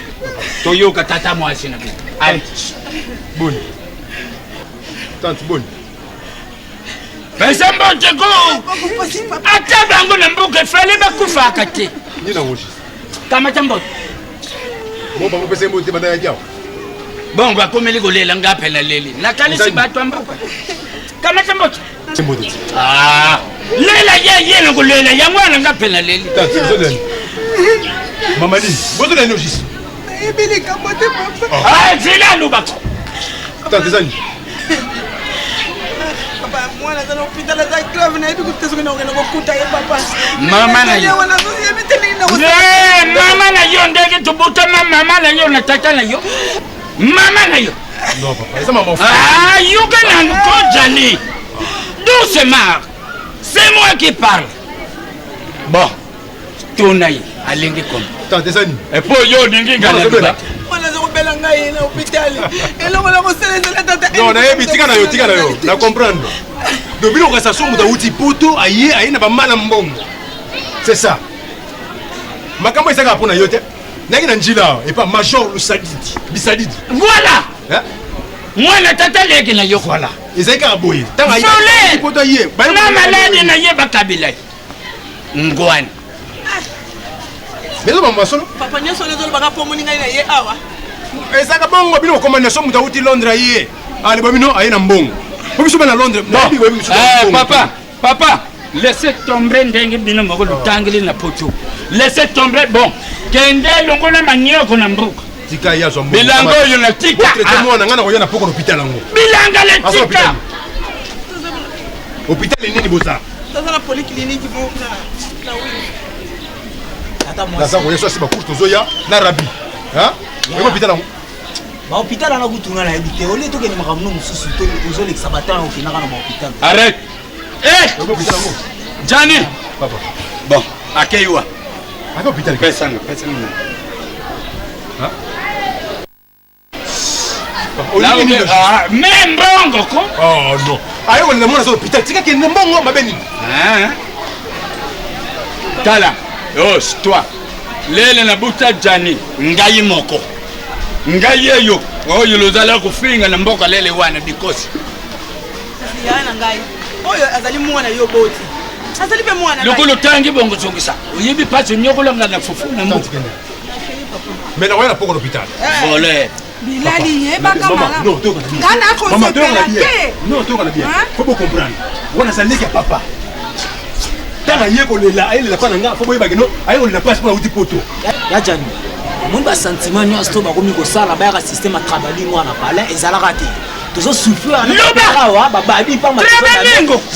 Toyoka tata moi sina. Allez. Bon. Tante bonne. Pesa mbonje go. Ata bango na mbuke fele bakufa kati. Ni na woshi. Kama tambo. Mo ba mo pesa mbote banda ya. Bon, va comme les golés, l'anga pela leli. La calisse bat toi mboko. Kama tambo. Mbote. Ah. Lela ye no golela ya mwana nga pela leli. Tante zoleni. Mama ni, bozo na nojisi. Ebele kamote papa. Ah, zila lubako. Tante zani. Papa, moi na dans l'hôpital za grave na edu kutezo na ngena kokuta ye papa. Mama na yo. Mama na yo ndege tubuta mama na yo na tata na yo. Mama na yo. Non papa, ça maman. Ah, you can encore Johnny. Doucement. C'est moi qui parle. Bon. Tonaï, alingi comme. Tante zani. Et pour yo ndingi ngala. Non, na yebi tika na yo. Na comprendre. Dobilo ka sa somo da uti poto aye na ba mala mbongo. C'est ça. Makambo isaka pona yo te. Naki na njila et pas major Bisadidi. Voilà. Hein? Moi na tata leki na yo voilà. Isaka boye. Tanga ye. Poto ye. Na malade na ye bakabila. Ngwani. Mais maman solo. Papa nyoso lezo baka pomoni ngai na ye awa. Isaka bongo bino commandation muta uti Londres ye. Ali bomino aye na mbongo. Bobiso na Londres. Papa, laissez tomber ndenge bino moko lutangeli na poto. Laissez tomber bon. Kende longo na manyoko na mbuka. Tika ya zo mbongo. Bilango yo na tika. Votre mwana ngana ko yo na poko l'hôpital ngo. Bilanga le tika. Hôpital nini boza? toza na polyclinique moko na oui ata moi naza koyeso asi bakuru tozoya na rabi eko hôpital yango bahôpital ana kutunga na yebi te olie tokende makambo no mosusu to ozolekisa batana okendaka na bahôpital arrête eko hôpital yango Johnny papa bon akeiwa aka hôpital pesanga mais mbongo ko oh non ayo kolinda mwana aza hôpital tika kende mbongo mabe nini tala os toi lele na buta Johnny ngai moko ngai eyo oyo lozala kofinga na mboka lele wana because ya na ngai oyo azali mwana yo boti azali pe mwana lokolo tangi bongo zongisa oyebi pasi nyokolanga na fufu na mboka mais na wana poko l'hôpital volé bilali yebaka mala non toka na kana konsepela te non toka na bien faut pas comprendre wana zaleki ya papa tala ye kolela ayelela pa na nga fo boyeba keno aye kolela pasi mpona uti poto ya Jani omoni basentiment nyonso to bakomi kosala bayaka système ya travaili mwana palin ezalaka te tozosouffrir awa bababi mpama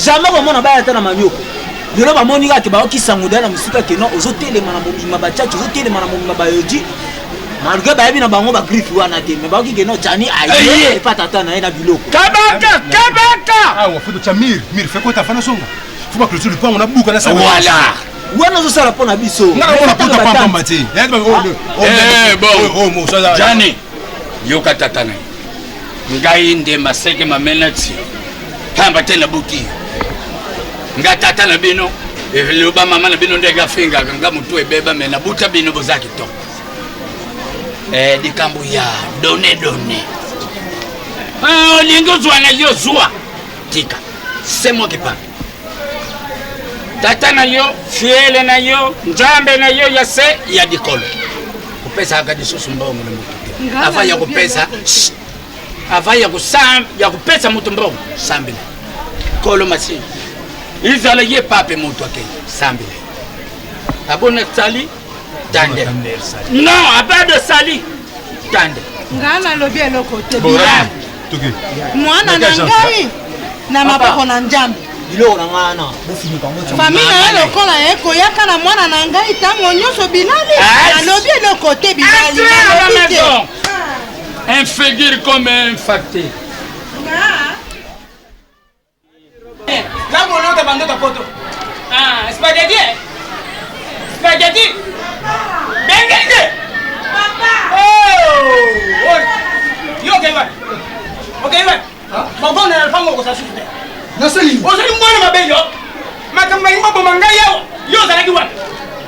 jamais komona baya ata na manioko lelo bamoni kaka baokisango dala na mosika keno ozotelema na mobima bachachi ozotelema na mobima bayoji malgré bayebi na bango bagriffe wana te me baoki keno Jani aye epa tata na ye na biloko kabaka awa foto tya mir fe kota fana songa fo baclôture lupango na buka na sa voilà wana ozosala mpo na biso ngana mpota pampamba te bon Jani yoka tata na ye ngai nde maseke mamena ti pamba te na buki nga tata na bino eloba mama na bino ndenge afingaka nga motu ebeba me na buta bino boza kitoko likambo ya done olingi ozwa na yo zwa tika c'est moi qui parle tata na yo fiele na yo nzambe na yo ya se ya dikolo kupesa akadi susu mbongo na motu ava ya kupesa ava ya kupesa motu mbongo sambile kolo masi izala ye pape motu ake sambile abona sali tande non abado sali tande ngana lobi eloko te bora toke mwana na ngai na maboko na nzambe biloko na ngana bofinika ngo famille na ye lokola ye koyaka na mwana na ngai ntango nyonso bilali nalobi eloko te bilali nalobi te un figure comme un facteur Kama unaota bandoto poto. Spaghetti. Spaghetti. Bengenge. Papa. Oh. Yo kaiwa. Okay wa. Mabona na fango ko sasu. Nasali. Ozali mwana mabenyo. Makamba ngimba bomanga yao. Yo zalaki wa.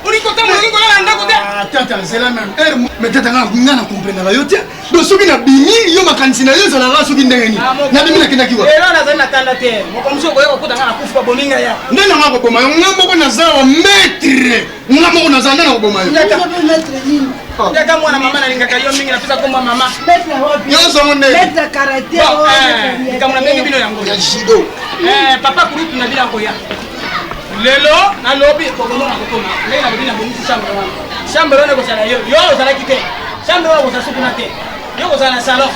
Uliko tamu ngingo la ndako te. Tata, c'est la même heure. Mais tata ngana comprendre la yote. Do soki na bini yo makanisi na yo zala soki ndengeni. Na bimi na kindaki wa. Elo na zana tanda te. Mokomso ko yoko kutanga na kufa bominga ya. Ndena ngako boma yo ngambo ko na zawa maître. Ngambo ko na zanda na boma yo. Ndaka mwana mama na lingaka yo mingi na pesa komba mama. Yo so monde. Maître karaté. Nikamuna mengi bino yango. Ya jido. Papa kurutu na bila ko ya. Lelo na lobby ko ngona ko koma. Lelo na bina bonisi chambre wana. Chambre wana ko sala yo. Yo sala kite. Chambre wana ko sasukuna te. Yo ko sala salon.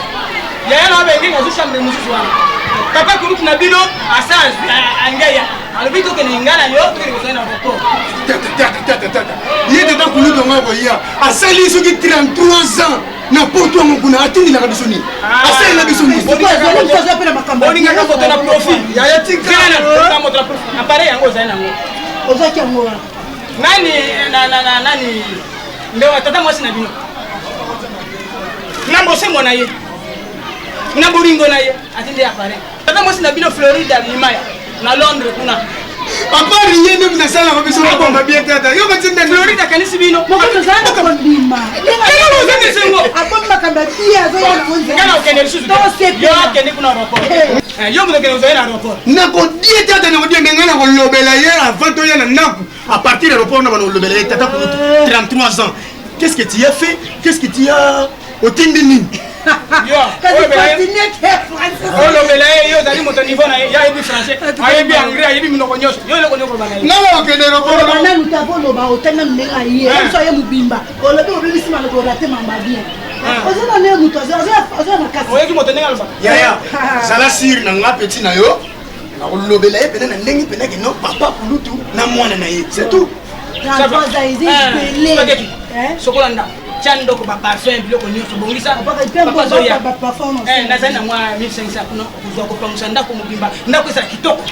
Ya yana be ngi ngazu chambre mususu wana. Papa kurutu na bino asaz angaya. Alobi to ke ngana yo to ke ko sala na ko. Tata. Yete ta kulu to ngako ya. Asali soki 33 ans. Na poto ngukuna atindi na kabisoni. Asali na bisoni. Oninga ka foto na profil. Ya ya tika na moto na profil. Apare yango zaina ngo. Ozaki yango wa. Nani ndio tata mwasi na bino. Nambo sembo na ye. Nambo ringo na ye. Atinde apare. Tata mwasi na bino Florida Limaya na Londres kuna. Papa rien ne vous a sala ko bisoni ko mabie tata. Yo katinda Florida kanisi bino. Moko sana ko ndima. Kero zende sengo. Akon makamba tia zo ya konze. Ngana ukende susu. Yo akende kuna aeroport. Yo ngene kene uzoena aeroport. na ko die tata na ko die ngana ko lobela ye avant to yana naku à partir de l'aéroport na ba lobela ye tata ko 33 ans. Qu'est-ce que tu as fait? Qu'est-ce que tu as otindi nini? Yo, olobela ye yo zali moto niveau na ya yebi français, ayebi anglais, ayebi minoko nyonso. Yo leko nyoko bana ye. Na wa kende aéroport na na mutabo loba otanga ndeka ye. So ye mubimba. Olobi obibisi mana ko rate mamba bien. Ozona ne muto ozona makasi. Oyeki moto nenga loba. ya sala sir na nga petit na yo nakolobela ye pene na ndenge pene ke no papa kulutu na mwana na ye c'est tout sokola ndako tia ndoko baparfum biloko nyonso bongisa nazali na mwa 1500 kuna kozwa kopangisa ndako mobimba ndako ezala kitoko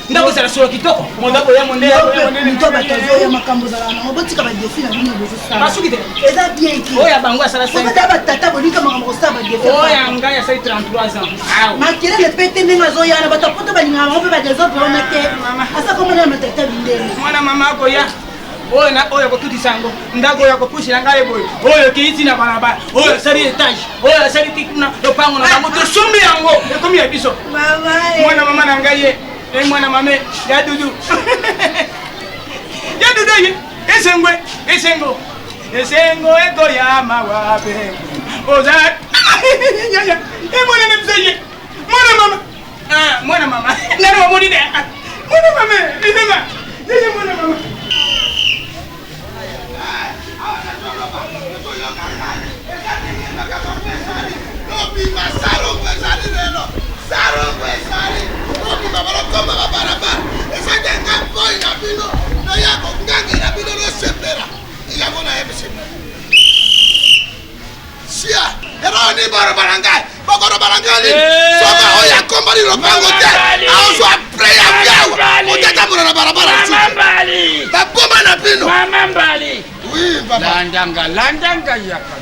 ndako ezala solo kitoko mondako ya mondele basuki te oyo bango asala oyo ngai asali 33 ans makelele pete ndenge azoyana bato apoto balingaka bango mpe badesordre te asakomona matata bindele mwana mama akoya oyo akotutisa yango ndako oyo akopushila ngai boye oyo kiiti na balabala oyo asali etage oyo asali tikuna lopango na bango tosombi yango ekomi ya biso mwana mama na ngai ye mwana mame ya dudu ya dudu ye esengo ekoyama wape oza mwana na biso ye mwana mama nani wamoni de mwana mame yeye mwana mama Eroni barabarangai, barabarangai. Soka oya kombali lopango te. Aoso apre ya biawa. Otata mura barabara. Mamambali. Baboma na pino. Mamambali. Oui, papa. Landanga yaka.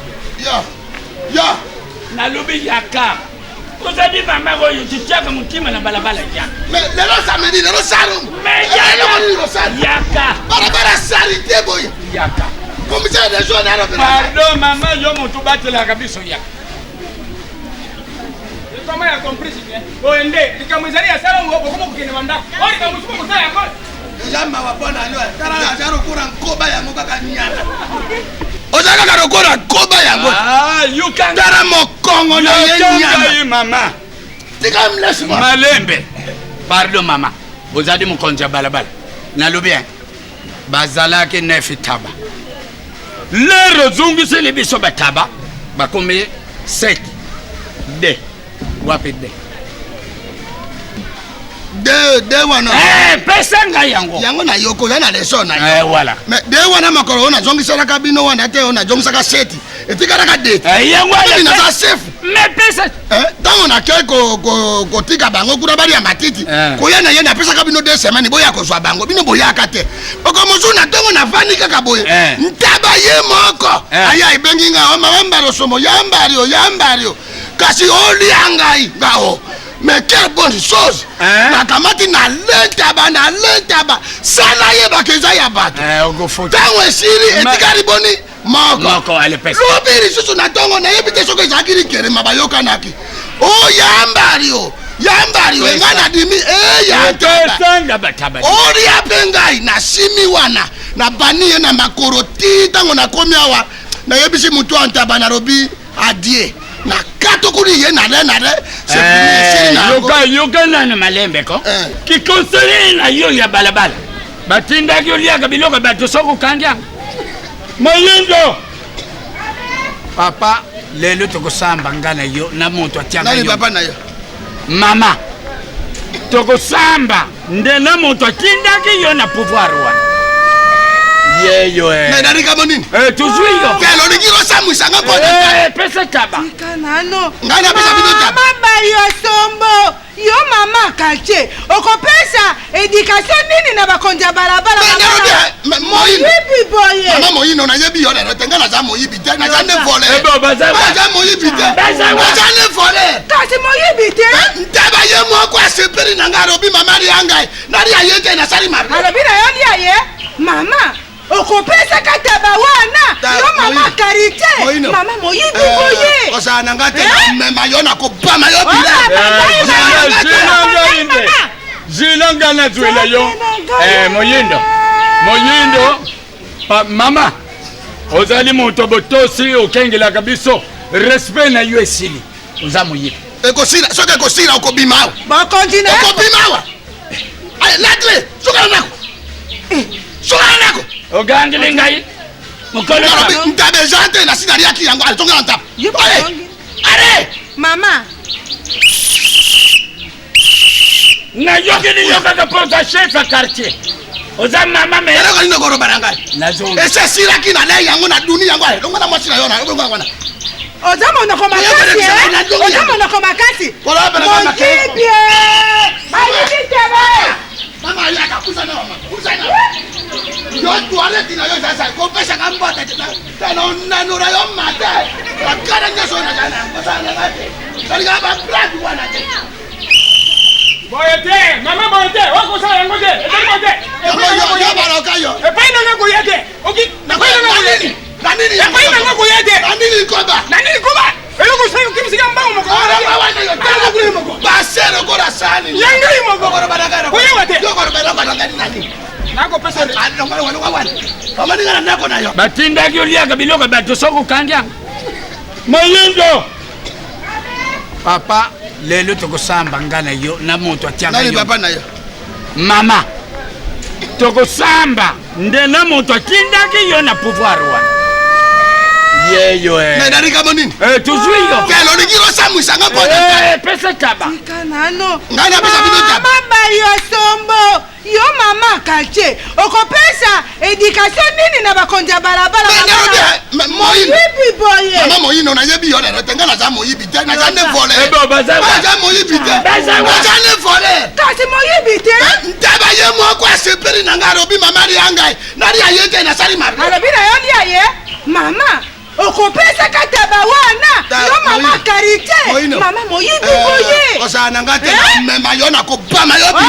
Ya. Nalubi yaka. Kozadi mama ko yichaka mutima na balabala yaka. Mais lelo samedi lelo sarum. Mais yaka. Barabara salite boy. Yaka. Commissaire de zone alors. Pardon maman yo mutu batela kabiso yaka. Comment il a compris bien? Oende, nikamwizali ya sala ngo komo kukene manda. Ori kamusuko kusala yango. Jama wapona leo. Kara jaro kura nkoba yango kaka nyana. Ozaka karo kura nkoba yango. You can Kara mokongo na nyana. Mama. Tika mlesi ma. Malembe. Pardon mama. Ozadi mukonja balabala. Nalobi bien. Bazala ke nefitaba. Le rozungu se lebiso bataba. Bakome 7 D. Wapide. De wana. Pesa nga yango. Yango na yoko yana leso na. Voilà. Mais de wana makoro ona zongisela kabino wana te ona zongisaka seti. Etikara ka date. Yango na za chef. Mais pesa. Tango na ke ko tika bango kuna bali ya matiti. Ko yana yena pesa kabino 2 semaines boya ko zwa bango bino boya kate. Oko muzuna tango na vani kaka boye. Ntaba ye moko. Aya ibenginga o mambaro somo yambario. Kasi oli angai ngao. Mais quelle bonne chose. Na kamati na lentaba sana ye bakeza ya bato. Tango esiri etikari boni moko ale pesa. Lobiri susu na tongo na yebite soko zakiri kere mabayoka naki. Oh yambario ngana dimi ya tanga bataba. Ori apengai na simi wana na bani na makoroti tango na komi awa na yebisi mutu antaba na robi adie. Na kato kuri ye na yoka na malembe ko ki konsole na yo ya balabala batinda ki olia kabiloko bato soko kanga Moyindo papa lelo tokosamba ngana yo na moto atianga yo nani papa na yo mama tokosamba nde na moto atindaki yo na pouvoir wana yeyo mais nani kama nini toujours yo kelo nikiro samu sanga kwa pesa taba kanano ngana pesa bino taba mama yo sombo yo mama kache okopesa education nini na bakonja balabala moyibi boye mama moyino na yebi yo na tengana za moyibi te na za ne voler baza moyibi te baza ne voler kasi moyibi te ntaba ye mo kwa seperi na ngaro bi mama ri angai na ri ayeke na sari mari alobi na yo ndi aye mama okopesa kataba wana yo mama karite mama moyibi boye osana ngate mema yo na ko bama yo Zilanga na zuela yo Moyindo mama ozali moto botosi okengela kabiso respect na yo esili oza moyibi ekosila soka ekosila okobima ba continue okobima ay latre soka nako ogangile ngai mukolo ntabe jante na sinari yaki yango alizonga ntap allez mama Na yoki ni yoka ka porta chef à quartier. Oza mama me. Ere ko ni ngoro baranga. Nazo. Ese sira kina le yango na dunia yango. Longa na mwasi na yona, longa kwana. Ozama na koma kasi. Ozama na koma kasi. Kola baranga na. Kibie. Ayikitebe. Mama ya kakusa na mama. Kusa na. Yo toilette na yo sasa. Ko pesa kamba tata. Tano na nura yo mate. Akara nyaso na jana. Kosa na ngate. Kali ga ba brad wana te. Boyete, mama boyete, wako sawa yangoje. Yangoje. Yo baraka yo. E paina ngako yete. Oki, na paina ngako yete. Na nini? E paina ngako yete. Na nini koba? Na nini koba? Eloko sayo kimsiga mbao moko. Ora wana yo. Tano kule moko. Basero kora sani. Yangai moko. Kora baraka. Ko yewate. Yo kora baraka nani? Nako pesa. Ando wana wana. Mama ninga nako nayo. Batinda kyolia kabiloko bato soko kandya. Moyindo. Papa, lelo tokosamba ngana yo na moto atianga yo. Nani papa nayo? Mama. Tokosamba nde na moto atindaki yo na pouvoir wana. Yeyo Mais nani kama nini? Tuzwi yo. Kelo ni kilo samu sanga pota. Pesa taba. Kanano. Ngana pesa bino taba. Mama yo sombo. Yo mama kache. Okopesa education nini na bakonja barabara. Moyibi boye. Mama moyino na yebi yo na tengana za moyibi te na jane volé. Ebo baza. Baza moyibi te. Baza jane volé. Kasi moyibi te. Ntaba ye mo kwa seperi na ngaro bi mama ri angai. Na ri ayeke na sali mabe. Alobi na yo lia ye. Mama. Okopesa kataba wana. Yo mama karite. Mama moyibi boye. Osa na ngate na mema yo na ko ba ma yo bi.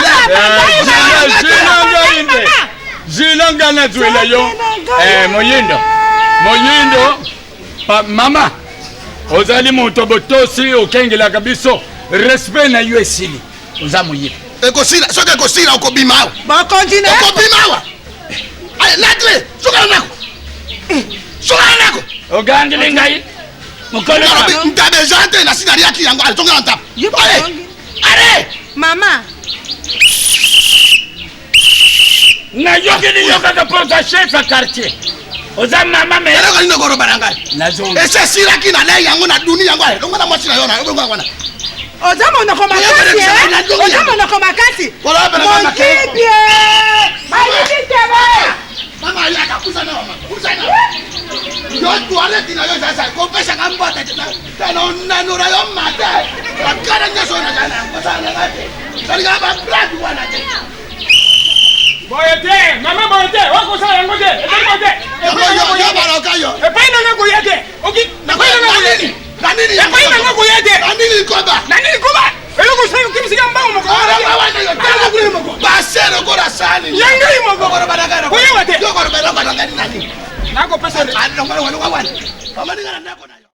Zilanga na zuela yo. Moyindo. Moyindo. Mama. Ozali moto botosi okengela kabiso. Respect na yo esili. Oza moyindo. Ekosila, soka ekosila okobima. Ba continue. Okobima wa. Ay, latre, soka nako. Soka nako. Ogangili ngai. Mukolo. Ntabe jante na sinari yaki yango ali tonga ntap. Allez. Mama. Na yoki ni yoka ka porta chef à quartier. Oza mama me. Ere ko ni ngoro baranga. Nazo. Ese sira kina le yango na dunia yango ali longa na mwasi na yona, longa kwana. Ozama na koma kasi. Ozama na koma kasi. Kola baranga na. Kibie. Ayikitebe. Mama ya kakusa na mama. Kusa na. Yo toilette na yo sasa. Ko pesa kamba tata. Tano na nura yo mate. Akara nyaso na jana. Kosa na ngate. Kali ga ba brad wana te. Boyete, mama boyete, wako sawa yangoje. Yangoje. Yo baraka yo. E paina ngako yete. Oki, na paina ngako yete. Na nini? E paina ngako yete. Na nini koba? Na nini koba? Eloko sayo kimsiga mbao moko. Ora wana yo. Tano kule moko. Basero kora sani. Yangai moko. Kora baraka. Ko yewate. Yo kora baraka nani? Nako pesa. Ando wana wana. Mama ninga nako nayo.